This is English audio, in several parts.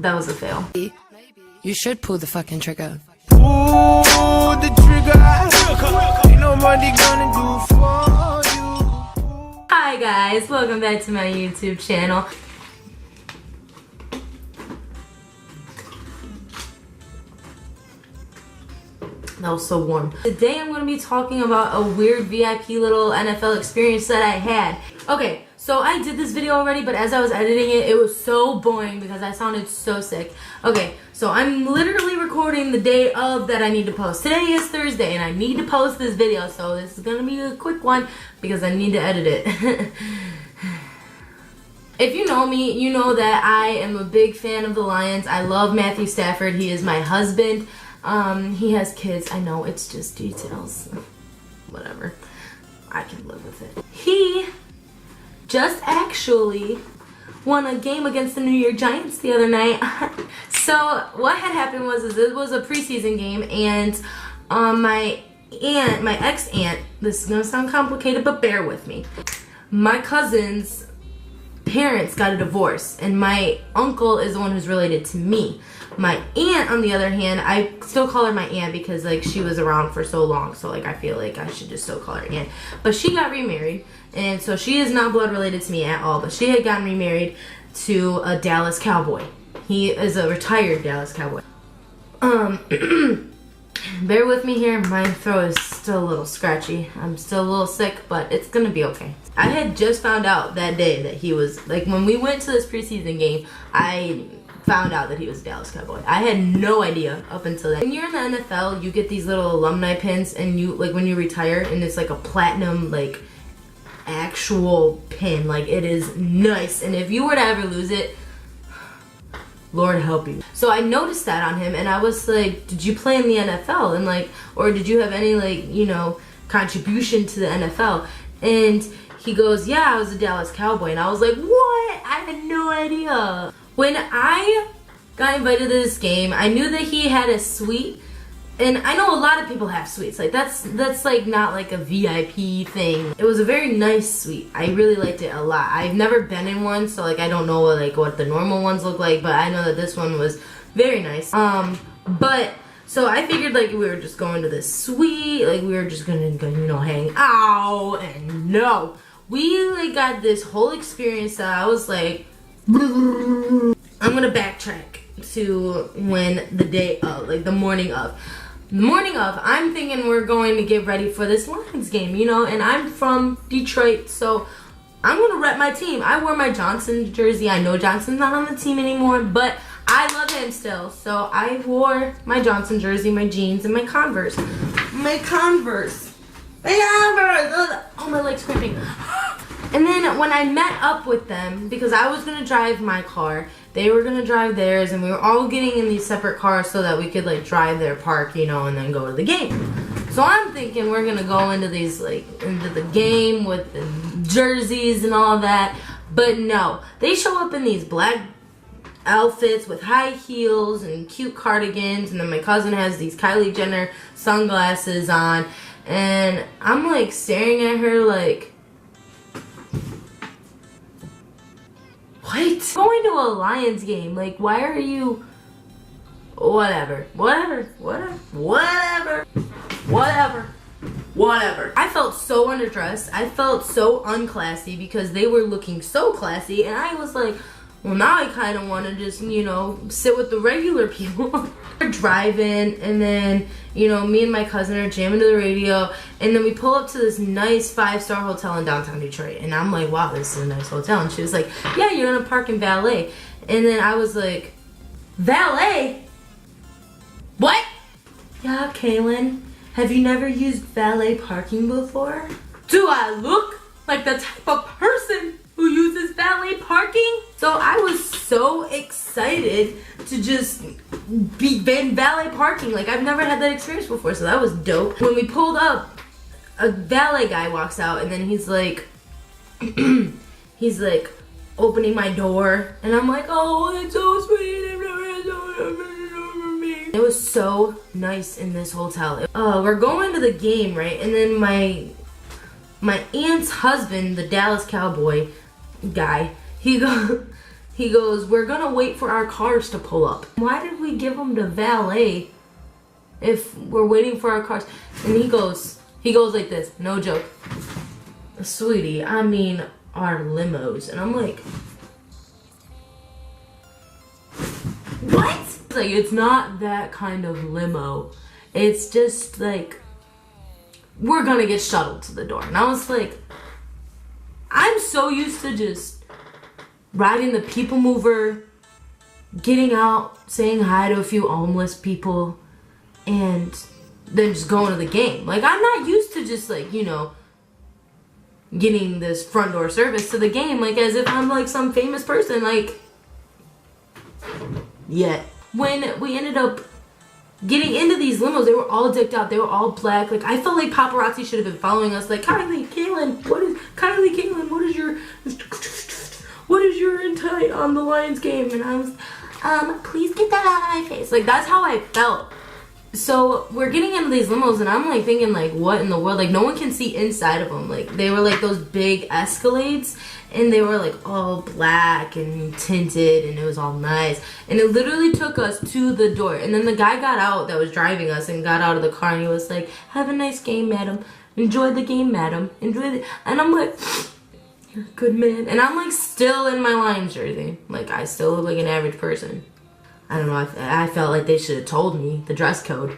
that was a fail. You should pull the fucking trigger. Pull the trigger. Ain't nobody gonna do for you. Hi guys, welcome back to my YouTube channel. That was so warm. Today I'm going to be talking about a weird VIP little NFL experience that I had. Okay, so I did this video already, but as I was editing it, it was so boring because I sounded so sick. Okay, so I'm literally recording the day of that I need to post. Today is Thursday and I need to post this video, so this is going to be a quick one because I need to edit it. If you know me, you know that I am a big fan of the Lions. I love Matthew Stafford. He is my husband. He has kids. I know, it's just details. Whatever. I can live with it. He just actually won a game against the New York Giants the other night. So what had happened was it was a preseason game, and my ex-aunt, this is gonna sound complicated, but bear with me. My cousin's parents got a divorce, and my uncle is the one who's related to me. My aunt, on the other hand, I still call her my aunt because like she was around for so long, so like I feel like I should just still call her aunt. But she got remarried, and so she is not blood related to me at all, but she had gotten remarried to a Dallas Cowboy. He is a retired Dallas Cowboy. Bear with me here, my throat is still a little scratchy. I'm still a little sick, but it's gonna be okay. I had just found out that day that he was, like when we went to this preseason game, I found out that he was a Dallas Cowboy. I had no idea up until then. When you're in the NFL, you get these little alumni pins, and you, like when you retire, and it's like a platinum, like actual pin. Like it is nice, and if you were to ever lose it, Lord help you. So I noticed that on him, and I was like, did you play in the NFL? And like, or did you have any like, you know, contribution to the NFL? And he goes, yeah, I was a Dallas Cowboy. And I was like, what? I had no idea. When I got invited to this game, I knew that he had a suite, and I know a lot of people have suites. Like that's like not like a VIP thing. It was a very nice suite. I really liked it a lot. I've never been in one, so like I don't know like what the normal ones look like, but I know that this one was very nice. But so I figured like we were just going to this suite, like we were just gonna, you know, hang out, and no, we like got this whole experience that I was like, I'm gonna backtrack to when the day of, like the morning of. The morning of, I'm thinking we're going to get ready for this Lions game, you know, and I'm from Detroit, so I'm gonna rep my team. I wore my Johnson jersey. I know Johnson's not on the team anymore, but I love him still, so I wore my Johnson jersey, my jeans, and my Converse. My Converse. Oh, my leg's cramping. And then when I met up with them, because I was going to drive my car, they were going to drive theirs, and we were all getting in these separate cars so that we could like drive their park, you know, and then go to the game. So I'm thinking we're going to go into these like, into the game with the jerseys and all that. But no, they show up in these black outfits with high heels and cute cardigans, and then my cousin has these Kylie Jenner sunglasses on, and I'm like staring at her like, what? Going to a Lions game, like why are you, whatever. I felt so underdressed. I felt so unclassy because they were looking so classy, and I was like, well, now I kind of want to just, you know, sit with the regular people. We're driving, and then, you know, me and my cousin are jamming to the radio, and then we pull up to this nice 5-star hotel in downtown Detroit, and I'm like, wow, this is a nice hotel. And she was like, yeah, you're gonna park in valet. And then I was like, valet? What? Yeah, Kailynn, have you never used valet parking before? Do I look like the type of person who uses valet parking? So I was so excited to just be in valet parking. Like I've never had that experience before, so that was dope. When we pulled up, a valet guy walks out, and then he's like, he's like opening my door, and I'm like, oh, it's so sweet. I've never had someone open me. It was so nice in this hotel. We're going to the game, right? And then my aunt's husband, the Dallas Cowboy guy, he he goes, we're gonna wait for our cars to pull up. Why did we give them to valet if we're waiting for our cars? And he goes like this, no joke. Sweetie, I mean our limos. And I'm like, what? Like, it's not that kind of limo. It's just like, we're gonna get shuttled to the door. And I was like, I'm so used to just riding the people mover, getting out, saying hi to a few homeless people, and then just going to the game. Like, I'm not used to just like, you know, getting this front door service to the game, like as if I'm like some famous person, like, yet. When we ended up getting into these limos, they were all decked out, they were all black. Like, I felt like paparazzi should have been following us, like, Kailynn, what is your insight on the Lions game? And I was, please get that out of my face. Like, that's how I felt. So we're getting into these limos, and I'm like thinking, like, what in the world? Like, no one can see inside of them. Like, they were like those big Escalades, and they were like all black and tinted, and it was all nice. And it literally took us to the door. And then the guy got out that was driving us and got out of the car, and he was like, have a nice game, madam. Enjoy the game, madam. Enjoy the. And I'm like, you're a good man. And I'm like still in my Lions jersey. Like, I still look like an average person. I don't know, I felt like they should have told me the dress code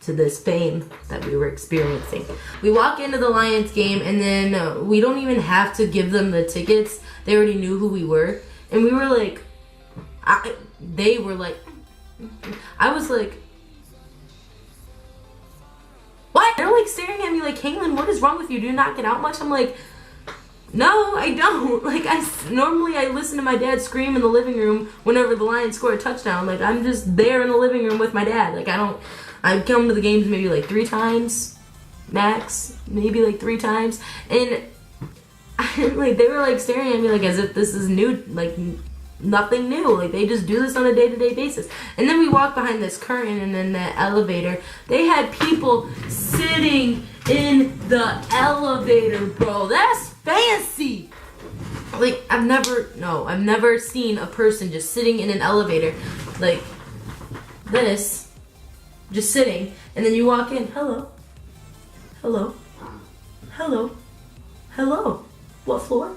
to this fame that we were experiencing. We walk into the Lions game, and then we don't even have to give them the tickets. They already knew who we were. And we were like, they were like, I was like, what? They're like staring at me like, Kailynn, what is wrong with you? Do you not get out much? I'm like, no, I don't. Like, normally I listen to my dad scream in the living room whenever the Lions score a touchdown. Like, I'm just there in the living room with my dad. Like, I come to the games maybe like 3 times, max, maybe like 3 times. And like, they were like staring at me like as if this is new, like nothing new. Like, they just do this on a day-to-day basis. And then we walk behind this curtain, and then that elevator, they had people sitting in the elevator, bro. That's fancy. Like, I've never seen a person just sitting in an elevator like this, just sitting, and then you walk in, hello, hello, hello, hello, what floor?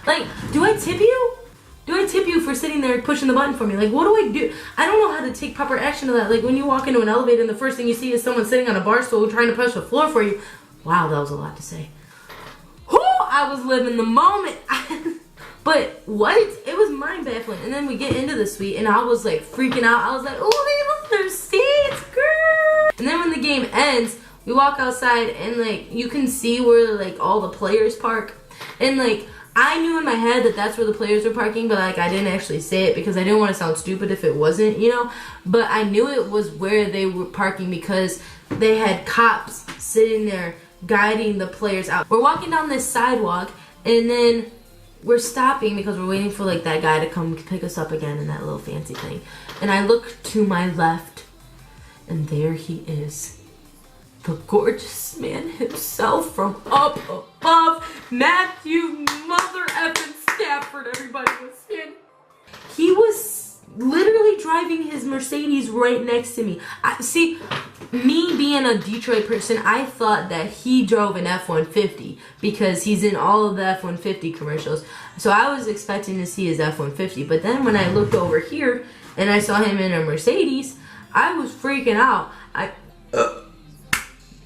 Like, do I tip you? Do I tip you for sitting there pushing the button for me? Like, what do I do? I don't know how to take proper action to that. Like, when you walk into an elevator and the first thing you see is someone sitting on a bar stool trying to push the floor for you. Wow, that was a lot to say. Whoo, I was living the moment. But what? It was mind-baffling. And then we get into the suite, and I was like freaking out. I was like, oh, they love their seats, girl. And then when the game ends, we walk outside, and like you can see where like all the players park. And like, I knew in my head that that's where the players were parking, but like I didn't actually say it because I didn't want to sound stupid if it wasn't, you know. But I knew it was where they were parking because they had cops sitting there guiding the players out. We're walking down this sidewalk, and then we're stopping because we're waiting for like that guy to come pick us up again in that little fancy thing. And I look to my left, and there he is. The gorgeous man himself from up above, Matthew Mother effing Stafford, everybody was saying. He was literally driving his Mercedes right next to me. See, me being a Detroit person, I thought that he drove an F-150 because he's in all of the F-150 commercials. So I was expecting to see his F-150. But then when I looked over here and I saw him in a Mercedes, I was freaking out.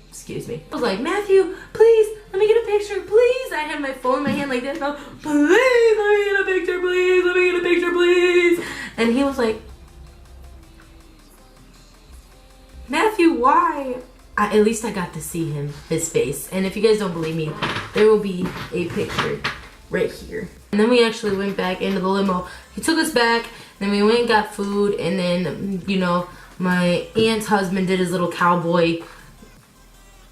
Excuse me. I was like, Matthew, please, let me get a picture, please. I had my phone in my hand like this. Please, let me get a picture, please. Let me get a picture, please. And he was like, Matthew, why? At least I got to see his face. And if you guys don't believe me, there will be a picture right here. And then we actually went back into the limo. He took us back. Then we went and got food. And then, you know, my aunt's husband did his little cowboy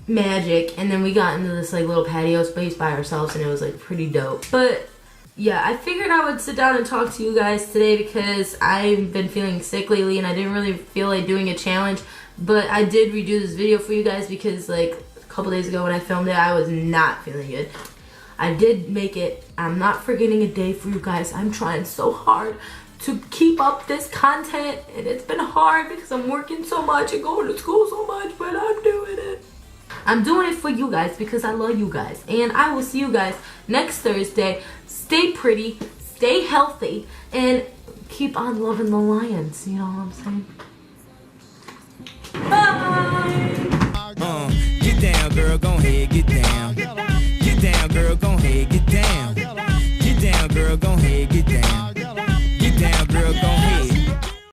magic, and then we got into this like little patio space by ourselves, and it was like pretty dope. But yeah, I figured I would sit down and talk to you guys today because I've been feeling sick lately, and I didn't really feel like doing a challenge. But I did redo this video for you guys because like a couple days ago when I filmed it, I was not feeling good. I did make it. I'm not forgetting a day for you guys. I'm trying so hard to keep up this content, and it's been hard because I'm working so much and going to school so much, but I'm doing it. I'm doing it for you guys because I love you guys, and I will see you guys next Thursday. Stay pretty, stay healthy, and keep on loving the lions. You know what I'm saying? Bye!